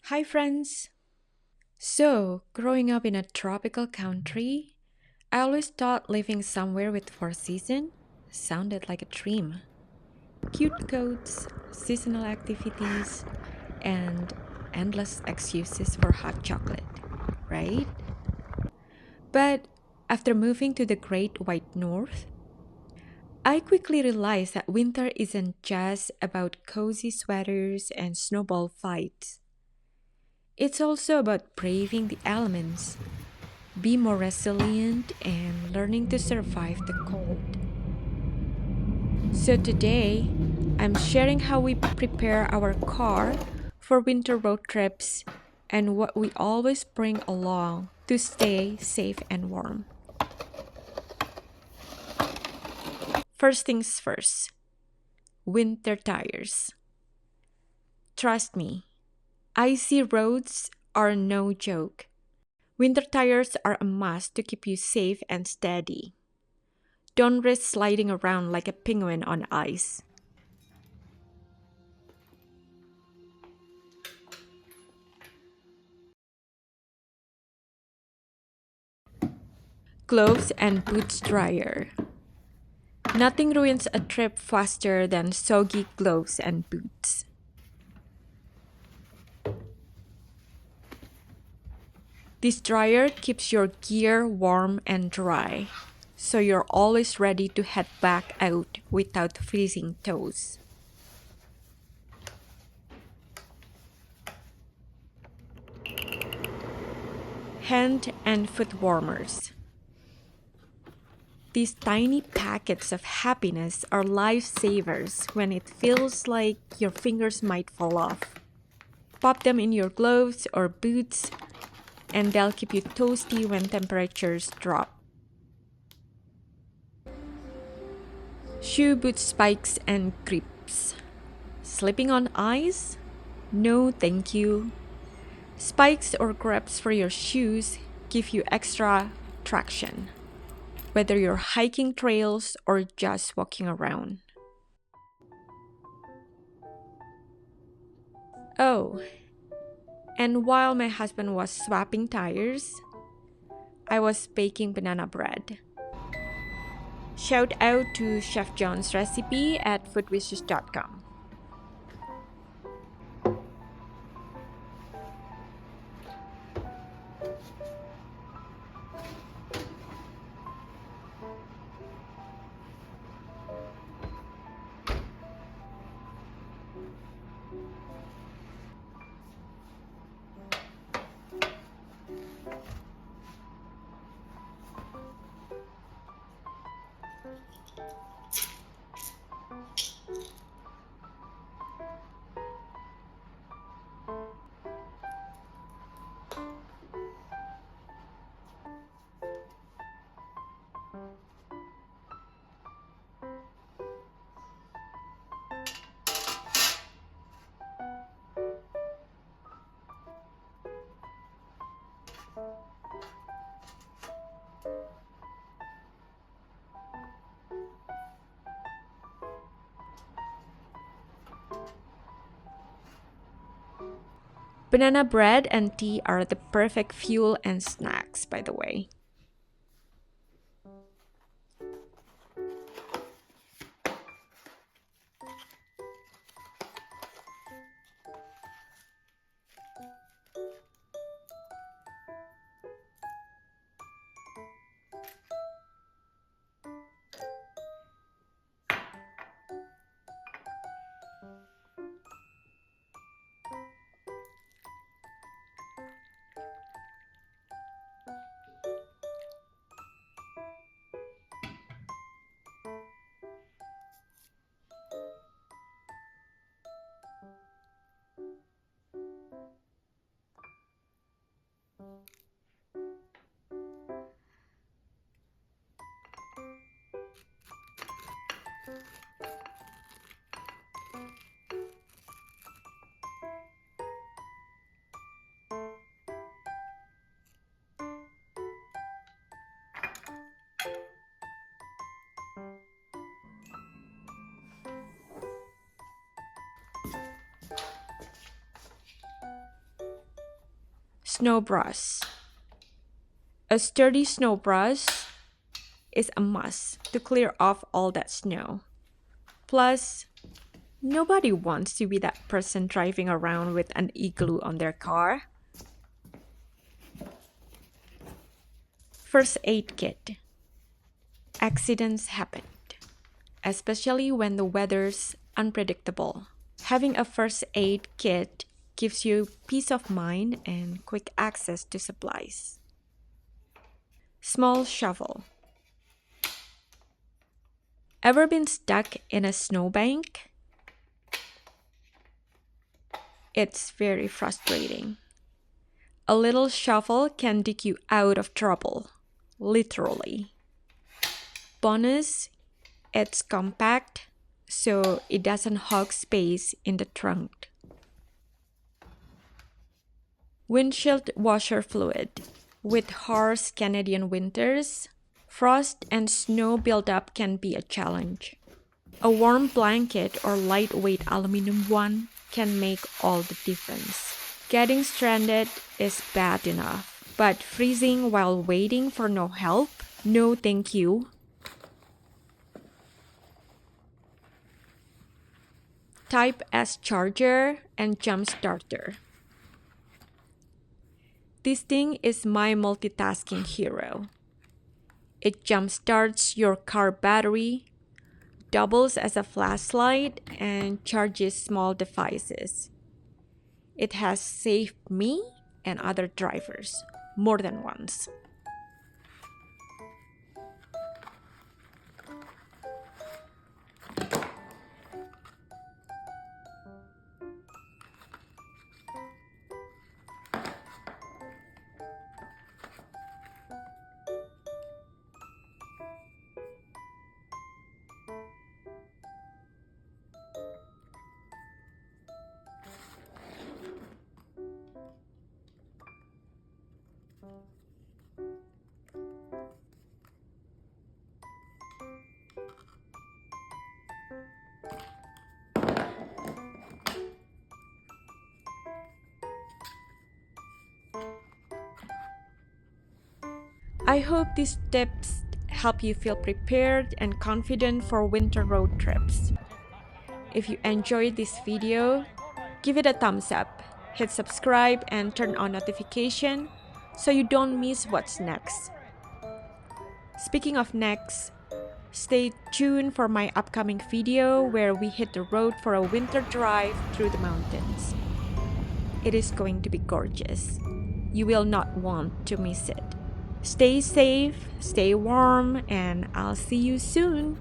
Hi, friends! So, growing up in a tropical country, I always thought living somewhere with four seasons sounded like a dream. Cute coats, seasonal activities, and endless excuses for hot chocolate, right? But after moving to the Great White North, I quickly realized that winter isn't just about cozy sweaters and snowball fights. It's also about braving the elements, be more resilient, and learning to survive the cold. So today, I'm sharing how we prepare our car for winter road trips and what we always bring along to stay safe and warm. First things first, winter tires. Trust me, icy roads are no joke. Winter tires are a must to keep you safe and steady. Don't risk sliding around like a penguin on ice. Gloves and boots dryer. Nothing ruins a trip faster than soggy gloves and boots. This dryer keeps your gear warm and dry, so you're always ready to head back out without freezing toes. Hand and foot warmers. These tiny packets of happiness are lifesavers when it feels like your fingers might fall off. Pop them in your gloves or boots, and they'll keep you toasty when temperatures drop. Shoe boot spikes and grips. Slipping on ice? No, thank you. Spikes or grips for your shoes give you extra traction, whether you're hiking trails or just walking around. Oh, and while my husband was swapping tires, I was baking banana bread. Shout out to Chef John's recipe at foodwishes.com. Banana bread and tea are the perfect fuel and snacks, by the way. Snowbrush. A sturdy snowbrush is a must to clear off all that snow. Plus, nobody wants to be that person driving around with an igloo on their car. First aid kit. Accidents happen, especially when the weather's unpredictable. Having a first aid kit gives you peace of mind and quick access to supplies. Small shovel. Ever been stuck in a snowbank? It's very frustrating. A little shovel can dig you out of trouble, literally. Bonus, it's compact, so it doesn't hog space in the trunk. Windshield washer fluid. With harsh Canadian winters, frost and snow buildup can be a challenge. A warm blanket or lightweight aluminum one can make all the difference. Getting stranded is bad enough, but freezing while waiting for no help? No thank you. Type S charger and jump starter. This thing is my multitasking hero. It jumpstarts your car battery, doubles as a flashlight, and charges small devices. It has saved me and other drivers more than once. I hope these tips help you feel prepared and confident for winter road trips. If you enjoyed this video, give it a thumbs up, hit subscribe and turn on notification so you don't miss what's next. Speaking of next, stay tuned for my upcoming video where we hit the road for a winter drive through the mountains. It is going to be gorgeous. You will not want to miss it. Stay safe, stay warm, and I'll see you soon.